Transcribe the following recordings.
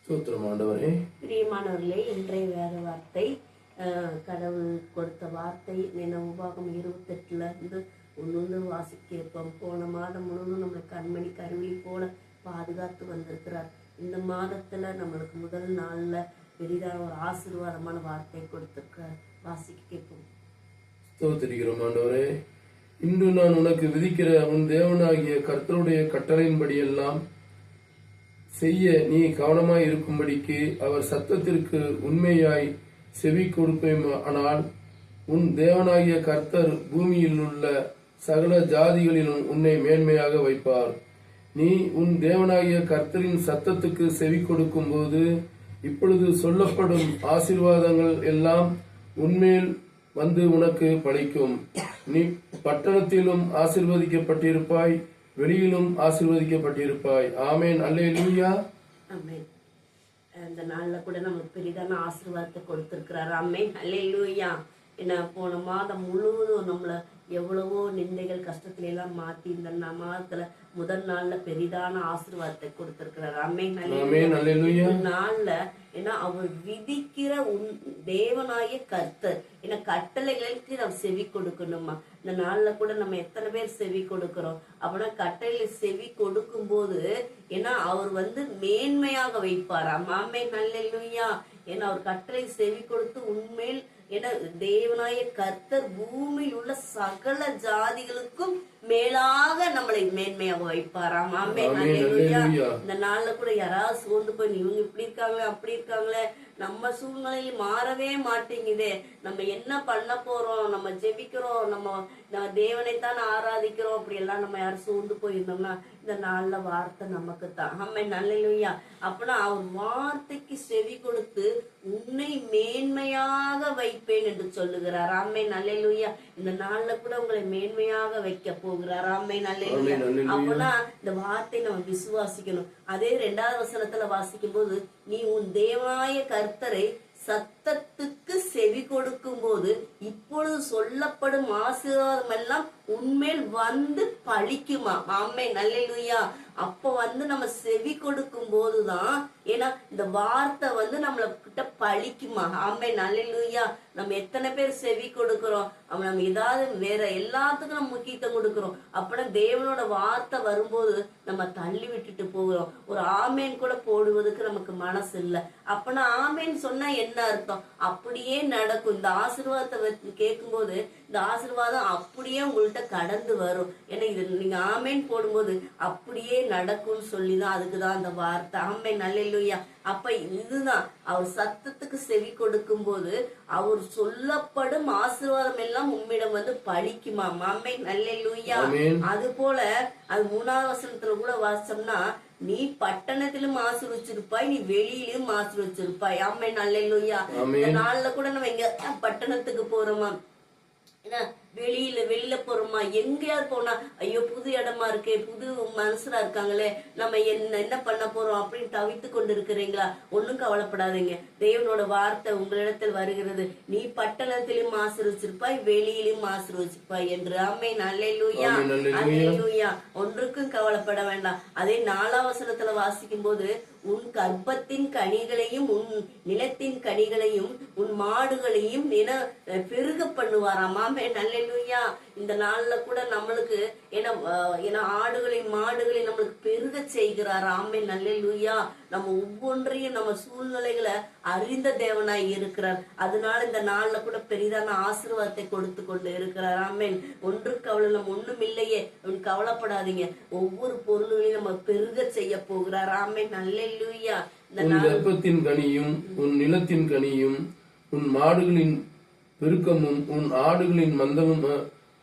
பிரியமானவர்களே, இன்றைய வேத வார்த்தை கடவுள் கொடுத்த வார்த்தை. உபாகம் 28 ஒன்று வாசிக்க போன மாதம் முழுவதும் நம்மளை கண்மணி கருவி போல பாதுகாத்து வந்திருக்கிறார். இந்த மாதத்துல நம்மளுக்கு முதல் நாள்ல பெரிதான ஒரு ஆசீர்வாதமான வார்த்தை கொடுத்திருக்கிறார். வாசிக்க கேட்போம். ஸ்தோத்திரிக்கிறோம் ஆண்டவரே. இன்று நான் உனக்கு விதிக்கிற உன் தேவனாகிய கர்த்தருடைய கட்டளையின்படி எல்லாம் செய்ய நீ கவனமாய் இருக்கும்படிக்கு அவர் சத்தத்திற்கு உண்மையாய் செவி கொடுப்பேமானால் உன் தேவனாகிய கர்த்தர் பூமியில் உள்ள சகல ஜாதிகளிலும் உன்னை மேன்மையாக வைப்பார். நீ உன் தேவனாகிய கர்த்தரின் சத்தத்துக்கு செவி கொடுக்கும் போது இப்பொழுது சொல்லப்படும் ஆசீர்வாதங்கள் எல்லாம் உன்மேல் வந்து உனக்கு பலிக்கும். நீ பட்டணத்திலும் ஆசீர்வதிக்கப்பட்டிருப்பாய், வெளியிலும் ஆசீர்வதிக்கப்பட்டிருப்பாய். ஆமேன். அல்லேலூயா. ஆமேன். இந்த நாள்ல கூட நமக்கு பெரிதான ஆசீர்வாதத்தை கொடுத்திருக்கிறார். ஆமேன். அல்லேலூயா. என்ன போன மாதம் முழுவதும் நம்மள எவ்வளவோ நிந்தைகள் கஷ்டத்துல எல்லாம் மாத்தி இந்த மாதத்துல முதல் நாள்ல பெரிதான ஆசீர்வாதத்தை கொடுத்திருக்கிறார். ஆமேன். அல்லேலூயா. நாள்ல ஏன்னா அவர் விதிக்கிற தேவனாகிய கர்த்தர் ஏன்னா கட்டளைகளுக்கு நம்ம செவி கொடுக்கணுமா. இந்த நாள்ல கூட நம்ம எத்தனை பேர் செவி கொடுக்கிறோம் அப்படின்னா கட்டளையில செவி கொடுக்கும் போது ஏன்னா அவர் மேன்மையாக வைப்பார். ஆமேன். அல்லேலூயா. ஏன்னா அவர் கட்டளை செவி கொடுத்து உண்மையில் ஏன்னா தேவனாய கர்த்தர் பூமியில் உள்ள சகல ஜாதிகளுக்கும் மேலாக நம்மளை மேன்மையாக வைப்பாராம். ஆமென். அல்லேலூயா. இந்த நாள்ல கூட யாராவது சோர்ந்து போய் இவங்க இப்படி இருக்காங்களே அப்படி இருக்காங்களே, நம்ம சூழ்நிலையில் மாறவே மாட்டேங்குதே, நம்ம என்ன பண்ண போறோம், நம்ம ஜெபிக்கிறோம், நம்ம தேவனைத்தான் ஆராதிக்கிறோம், அப்படி எல்லாம் நம்ம யாரும் சோர்ந்து போயிருந்தோம்னா இந்த நாள்ல வார்த்தை நமக்கு தான். ஆமென். அல்லேலூயா. அப்பனா அவர் வார்த்தைக்கு செவி கொடுத்து உன்னை மேன்மையாக வைப்பேன் என்று சொல்லுகிறார். ஆமென். அல்லேலூயா. இந்த நாள்ல கூட உங்களை மேன்மையாக வைக்க போகிறார். ஆமென். அல்லேலூயா. அப்பனா இந்த வார்த்தை நம்ம விசுவாசிக்கணும். அதே 2வது வசனத்துல வாசிக்கும் போது நீ உன் தேவனாய கர்த்தரை சத்தத்துக்கு செவி கொடுக்கும் போது இப்பொழுது சொல்லப்படும் ஆசீர்வாதம் எல்லாம் உண்மையில் வந்து பழிக்குமா. ஆமென். அல்லேலூயா. அப்ப நம்ம செவி கொடுக்கும் போதுதான் ஏன்னா இந்த வார்த்தை நம்மள கிட்ட பழிக்குமா. ஆமென். அல்லேலூயா. நம்ம எத்தனை பேர் செவி கொடுக்கிறோம், நம்ம ஏதாவது வேற எல்லாத்துக்கும் நம்ம முக்கியத்துவம் கொடுக்கிறோம். அப்படின்னா தேவனோட வார்த்தை வரும்போது நம்ம தள்ளி விட்டுட்டு போகிறோம். ஒரு ஆமேன் கூட போடுவதற்கு நமக்கு மனசு இல்லை. அப்பனா ஆமேன் சொன்னா என்ன அர்த்தம்? அப்படியே நடக்கும். இந்த ஆசீர்வாதத்தை கேட்கும் போது இந்த ஆசீர்வாதம் அப்படியே உங்கள்கிட்ட கடந்து வரும். ஏன்னா இது நீங்க ஆமேன் போடும்போது அப்படியே நடக்கும்னு சொல்லிதான் அதுக்குதான் அந்த வார்த்தை. ஆமேன். அல்லேலூயா. அப்ப இதுதான் அவர் சத்தத்துக்கு செவி கொடுக்கும் போது அவர் சொல்லப்படும் ஆசீர்வாதம் எல்லாம் உம்மிடம் பழிக்குமா. ஆமென். அல்லேலூயா. அது போல அது 3வது வசனத்துல கூட வாசிச்சோம்னா நீ பட்டணத்திலும் ஆசீர்வச்சிருப்பாய், நீ வெளியிலும் ஆசீர்வச்சிருப்பாய். ஆமென். அல்லேலூயா. இந்த நாள்ல கூட நம்ம எங்க பட்டணத்துக்கு போறோமா, வெளியில போறோமா, எங்கேயாவது போனா ஐயோ புது இடமா இருக்கே, புது மனசுல இருக்காங்களே, நம்ம என்ன பண்ண போறோம் அப்படின்னு தவித்து கொண்டு இருக்கிறீங்களா? ஒண்ணும் கவலைப்படாதீங்க. தேவனோட வார்த்தை உங்களிடத்தில் வருகிறது. நீ பட்டணத்திலும் ஆசீர்வச்சிருப்பாய், வெளியிலும் ஆசீர்வச்சிருப்பாய் என்று. ஆமென். அல்லேலூயா. அல்லேலூயா. ஒன்றுக்கும் கவலைப்பட வேண்டாம். அதே 4வது வசனத்துல வாசிக்கும் போது உன் கர்ப்பத்தின் கனிகளையும் உன் நிலத்தின் கனிகளையும் உன் மாடுகளையும் பெருக பண்ணுவாராம். ஆமென். அல்லேலூயா. இந்த நாள்ல கூட நம்மளுக்கு ஏன்னா ஆடுகளையும் மாடுகளையும் நம்மளுக்கு பெருக செய்கிறார். ஆமென். அல்லேலூயா. நம்ம ஒவ்வொன்றையும் நம்ம சூழ்நிலைகளை அறிந்த தேவனாய் இருக்கிறார். அதனால இந்த நாள்ல கூட பெரிதான ஆசீர்வாதத்தை கொடுத்து கொண்டு இருக்கிறார். ஆமென். ஒன்றுக்கு அவ்வளவு ஒண்ணும் இல்லையே கவலைப்படாதீங்க. ஒவ்வொரு பொருளையும் நம்ம பெருக செய்ய போகிறார். ஆமென். அல்லேலூயா. உன் கர்ப்பத்தின் கனியும் உன் நிலத்தின் கனியும் உன் மாடுகளின் பெருக்கமும் உன் ஆடுகளின்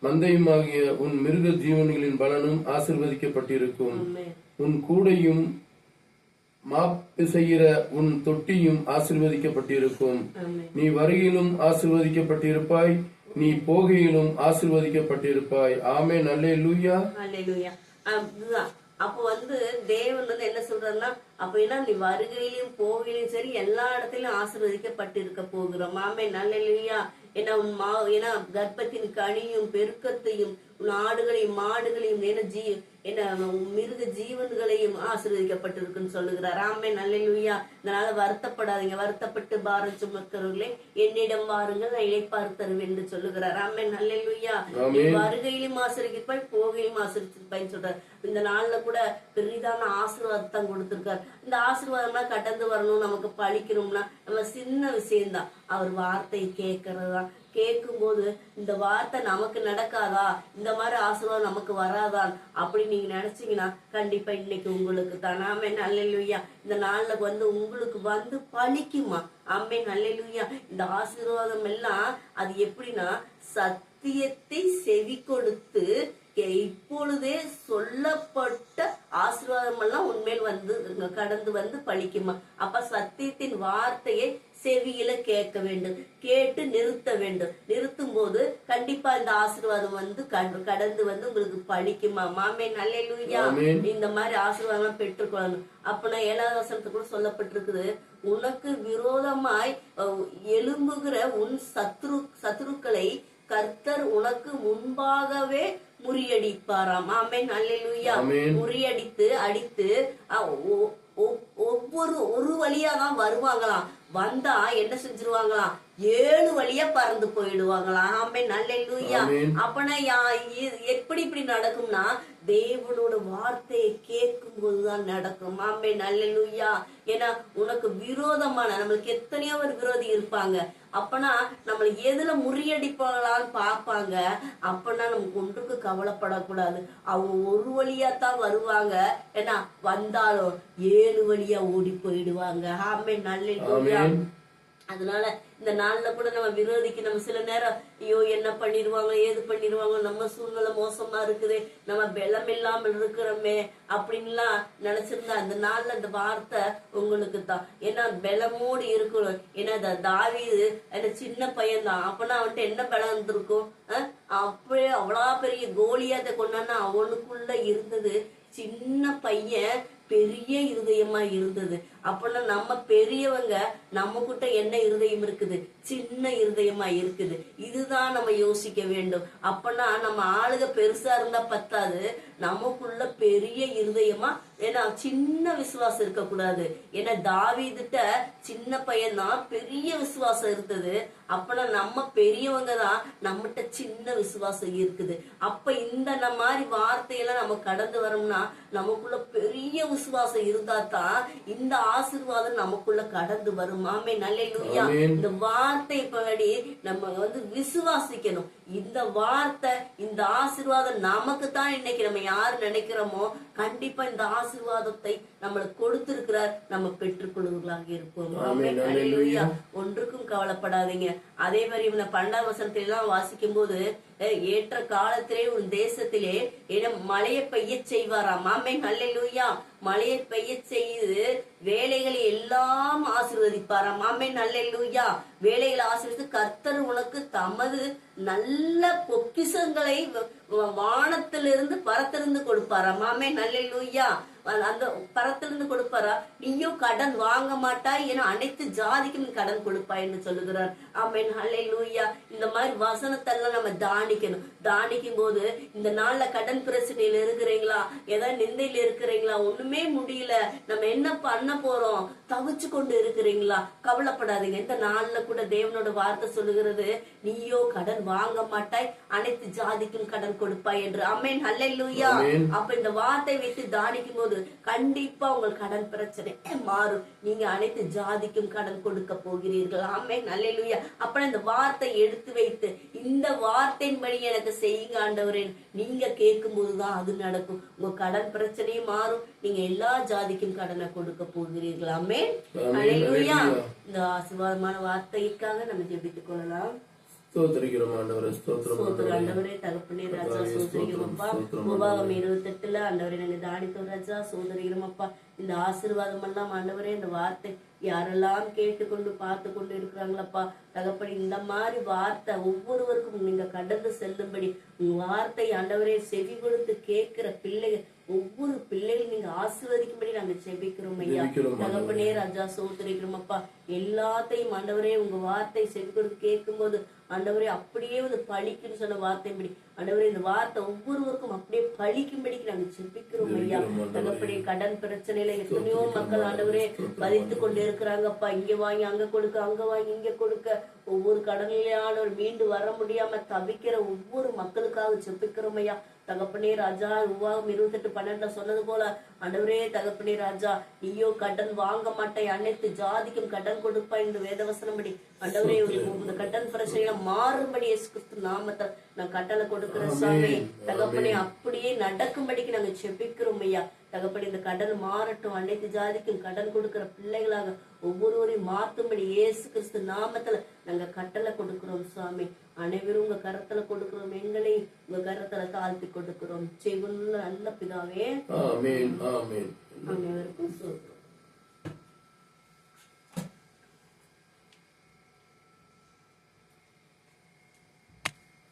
மந்தையுமாகிய உன் மிருக ஜீவன்களின் பலனும் ஆசீர்வதிக்கப்பட்டிருக்கும். உன் கூடையும் மாப்பிசைகிற உன் தொட்டியும் ஆசீர்வதிக்கப்பட்டிருக்கும். நீ வருகையிலும் ஆசீர்வதிக்கப்பட்டிருப்பாய், நீ போகையிலும் ஆசீர்வதிக்கப்பட்டிருப்பாய். ஆமென். அல்லேலூயா. அல்லேலூயா. அப்போ தேவன் என்ன சொல்றாருன்னா அப்ப ஏன்னா நீ வருகையிலும் போகையிலும் சரி எல்லா இடத்திலும் ஆசீர்வதிக்கப்பட்டு இருக்க போகிறோம். ஆமென். அல்லேலூயா. ஏன்னா கர்ப்பத்தின் கனியும் பெருக்கத்தையும் உன் ஆடுகளையும் மாடுகளையும் என்ன மிருக ஜீவன்களையும் ஆசீர்வதிக்கப்பட்டிருக்குன்னு சொல்லுகிறார். ஆமென் அல்லேலூயா. அதனால வருத்தப்படாதீங்க. வருத்தப்பட்டு பாரம் சுமக்கிறவர்களே என்னிடம் வாருங்கள், நான் இளைப்பாறு தருவேன் என்று சொல்லுகிறார். ஆமென் அல்லேலூயா. வருகையிலும் ஆசீர்வதிப்பாய், போகையிலும் ஆசீர்வதிப்பாய்ன்னு சொல்றார். இந்த நாள்ல கூட பெரிதான ஆசீர்வாதத்தை கொடுத்திருக்காரு. இந்த ஆசீர்வாதம்லாம் கடந்து வரணும், நமக்கு பழிக்கணும்னா நம்ம சின்ன விஷயம்தான். அவர் வார்த்தை கேட்கறதுதான். கேட்கும் போது இந்த வார்த்தை நமக்கு நடக்காதா, இந்த மாதிரி ஆசீர்வாதம் நமக்கு வராதான் அப்படி நீங்க நினைச்சீங்கன்னா கண்டிப்பா இன்னைக்கு உங்களுக்கு தான். ஆமென் அல்லேலூயா. இந்த நாள்ல உங்களுக்கு பலிக்குமா. ஆமென் அல்லேலூயா. இந்த ஆசீர்வாதம் எல்லாம் அது எப்படின்னா சத்தியத்தை செவி கொடுத்து இப்பொழுதே சொல்லப்பட்ட ஆசீர்வாதம் எல்லாம் உண்மையில் கடந்து பலிக்குமா. அப்ப சத்தியத்தின் வார்த்தையை செவியில கேட்க வேண்டும், கேட்டு நிறுத்த வேண்டும். நிறுத்தும் போது கண்டிப்பா இந்த ஆசீர்வாதம் கடந்து உங்களுக்கு பலிக்குமா. ஆமென் அல்லேலூயா. இந்த மாதிரி ஆசீர்வாதம் பெற்றுக்கொள்ளணும். அப்பனா 7வது வசனத்துக்கு கூட சொல்லப்பட்டிருக்குது, உனக்கு விரோதமாய் எழும்புகிற உன் சத்துருக்களை கர்த்தர் உனக்கு முன்பாகவே முறியடிப்பாராம். ஆமென் அல்லேலூயா. முறியடித்து அடித்து ஒரு வழியா தான் வருவாங்களாம். வந்தா என்ன செஞ்சிருவாங்களாம், 7 வழியா பறந்து போயிடுவாங்களாம். ஆமென் அல்லேலூயா. அப்பனா எப்படி இப்படி நடக்கும்னா தேவனோட வார்த்தையை கேட்கும் போதுதான் நடக்கும். ஆமென் அல்லேலூயா. ஏன்னா உனக்கு விரோதமான நம்மளுக்கு எத்தனையோ ஒரு விரோதி இருப்பாங்க. அப்பனா நம்மள எதுல முறியடிப்பாங்களான்னு பாப்பாங்க. அப்பனா நமக்கு ஒன்றுக்கு கவலைப்படக்கூடாது. அவங்க ஒரு வழியா தான் வருவாங்க. ஏன்னா வந்தாலும் 7 வழியா ஓடி போயிடுவாங்க. ஆமென் அல்லேலூயா. அதனால இந்த நாள்ல கூட நம்ம விரோதிக்கு நம்ம சில நேரம் ஐயோ என்ன பண்ணிடுவாங்க, ஏது பண்ணிடுவாங்க, நம்ம சூழ்நிலை மோசமா இருக்குது, நம்ம பலம் இல்லாமல் இருக்கிறோமே அப்படின்லாம் நினைச்சிருந்தா அந்த நாள்ல அந்த வார்த்தை உங்களுக்கு தான். ஏன்னா பலமோடு இருக்கணும். ஏன்னா தாவீது சின்ன பையன் தான். அப்பனா அவன்கிட்ட என்ன பலம் இருந்திருக்கும். அப்படியே அவ்வளோ பெரிய கோலியாத்தை கொண்டான்னா அவனுக்குள்ள இருந்தது சின்ன பையன் பெரிய இருதயமா இருந்தது. அப்பனா நம்ம பெரியவங்க நம்ம கிட்ட என்ன இருதயம் இருக்குது, சின்ன இருதயமா இருக்குது. இதுதான் நம்ம யோசிக்க வேண்டும். அப்பனா நம்ம ஆளுக பெருசா இருந்தா பத்தாது, நமக்குள்ள பெரிய இருதயமா, ஏன்னா சின்ன விசுவாசம் இருக்கக்கூடாது. ஏன்னா தாவீதுட்ட சின்ன பையன் தான், பெரிய விசுவாசம் இருந்தது. அப்பனா நம்ம பெரியவங்க தான், நம்மகிட்ட சின்ன விசுவாசம் இருக்குது. அப்ப இந்த மாதிரி வார்த்தையெல்லாம் நம்ம கடந்து வரோம்னா நமக்குள்ள பெரிய விசுவாசம் இருந்தா தான் இந்த ஆசீர்வாதம் நமக்குள்ள கடந்து வரும். ஆமென் அல்லேலூயா. இந்த வார்த்தை படி நம்ம விசுவாசிக்கணும். இந்த வார்த்தை இந்த ஆசீர்வாதம் நமக்கு தான். இன்னைக்கு நம்ம யாரு நினைக்கிறோமோ கண்டிப்பா இந்த ஆசீர்வாதத்தை நம்மளுக்கு கொடுத்திருக்கிறார். நம்ம பெற்றுக்கொள்வர்களாக இருப்போம். ஆமென் அல்லேலூயா. ஒன்றுக்கும் கவலைப்படாதீங்க. அதே மாதிரி இந்த 12வது வசனத்துல எல்லாம் வாசிக்கும் போது ஏற்ற காலத்திலே ஒரு தேசத்திலே மழையை பெய்ய செய்வாராம். ஆமென் அல்லேலூயா. மழையை பெய்ய செய்து வேலைகளை எல்லாம் ஆசீர்வதிப்பாராம். ஆமென் அல்லேலூயா. வேலைகளை ஆசீர்வதித்து கர்த்தர் உனக்கு தமது நல்ல பொக்கிஷங்களை வானத்திலிருந்து பரத்திலிருந்து கொடுப்பாராம். ஆமென் அல்லேலூயா. அந்த பரத்திலிருந்து கொடுப்பாரா. நீயும் கடன் வாங்க மாட்டாய், ஏன்னா அனைத்து ஜாதிக்கும் கடன் கொடுப்பாய் என்று சொல்லுகிறார். ஆமென் அல்லேலூயா. இந்த மாதிரி வசனத்தெல்லாம் நம்ம தானிக்கணும். தானிக்கும் போது இந்த நாள்ல கடன் பிரச்சனையில இருக்கிறீங்களா, ஏதாவது நிந்தையில இருக்கிறீங்களா, ஒண்ணுமே முடியல, நம்ம என்ன பண்ண போறோம், தவிச்சு கொண்டு இருக்கிறீங்களா, கவலைப்படாதீங்க. இந்த நாள்ல கூட தேவனோட வார்த்தை சொல்லுகிறது, நீயோ கடன் வாங்க மாட்டாய், அனைத்து ஜாதிக்கும் கடன் கொடுப்பாய் என்று. ஆமென் அல்லேலூயா. அப்ப இந்த வார்த்தை வைத்து தானிக்கும் போது கண்டிப்பா உங்கள் கடன் பிரச்சனை மாறும். நீங்க அனைத்து ஜாதிக்கும் கடன் கொடுக்க போகிறீர்கள். ஆமென் அல்லேலூயா. அப்ப இந்த வார்த்தை எடுத்து வைத்து இந்த வார்த்தையின்படி எனக்கு செய்யுங்க ஆண்டவரே, நீங்க கேட்கும் போதுதான் அது நடக்கும். உங்க கடன் பிரச்சனையும் மாறும். நீங்க எல்லா ஜாதிக்கும் கடனை கொடுக்க போகிறீர்கள். ஆமென் அல்லேலூயா. இந்த ஆசீர்வாதமான வார்த்தைக்காக நம்ம ஜெபித்துக் கொள்ளலாம். ஸ்தோத்திரிக்கிறோம் ஆண்டவரே, ஸ்தோத்திரம் ஆண்டவரே. தகப்பனே ராஜா சோதரிக்கிறோம் அப்பா. உபாகம் 28 ஆண்டவரே நாங்க தானித்தோம் ராஜா சோதரிக்கிறோம் அப்பா. இந்த ஆசீர்வாதம் எல்லாம் ஆண்டவரே இந்த வார்த்தை யாரெல்லாம் கேட்டுக்கொண்டு பார்த்து கொண்டு இருக்கிறாங்களப்பா தகப்படி, இந்த மாதிரி வார்த்தை ஒவ்வொருவருக்கும் நீங்க கடந்து செல்லும்படி உங்க வார்த்தை ஆண்டவரே செவி கொடுத்து கேட்கிற பிள்ளைகள் ஒவ்வொரு பிள்ளைகளும் நீங்க ஆசீர்வதிக்கும்படி நாங்க செபிக்கிறோம் ஐயா. தகப்பனே ராஜா சோதரிக்கிறோம் அப்பா. எல்லாத்தையும் ஆண்டவரே உங்க வார்த்தை செவி கொடுத்து கேட்கும்போது ஆண்டவரே அப்படியே வந்து பழிக்குன்னு சொன்ன வார்த்தைப்படி ஆண்டவரே இந்த வார்த்தை ஒவ்வொருவருக்கும் அப்படியே பழிக்கும்படிக்கு நாங்க செபிக்கிறோம் ஐயா. தகப்பனே கடன் பிரச்சனையில எத்தனையோ மக்கள் ஆண்டவரே பதித்து கொண்டு இருக்கிறாங்கப்பா. இங்க வாங்கி அங்க கொடுக்க, அங்க வாங்கி இங்க கொடுக்க, ஒவ்வொரு கடனிலான மீண்டு வர முடியாம தவிக்கிற ஒவ்வொரு மக்களுக்காக செபிக்கிறோம் ஐயா. தகப்பனே ராஜா, உபாகம் 28:12 சொன்னது போல ஆண்டவரே தகப்பனே ராஜா, ஐயோ கடன் வாங்க மாட்டேன், அனைத்து ஜாதிக்கும் கடன் கொடுப்பா இந்த வேதவசனப்படி ஆண்டவரே இந்த கடன் பிரச்சனையில மாறும்படி இயேசு கிறிஸ்து நாமத்தை நான் கட்டளை கொடுக்கிற சாமி. தகப்பனே அப்படியே நடக்கும்படிக்கு நாங்க செபிக்கிறோம் ஐயா. தகப்படி இந்த கடன் மாறட்டும், அனைத்து ஜாதிக்கும் கடன் கொடுக்கிற பிள்ளைகளாக ஒவ்வொருவரையும் மாற்றும்படி இயேசு கிறிஸ்து நாமத்துல நாங்க கட்டளை கொடுக்கிறோம் சுவாமி. அனைவரும் உங்க கரத்துல கொடுக்கிறோம், எங்களை உங்க கரத்துல தாழ்த்தி கொடுக்கிறோம். செய்வனுள்ள நல்ல பிதாவே, ஆமென் ஆமென். அனைவருக்கும் சொல்றோம்.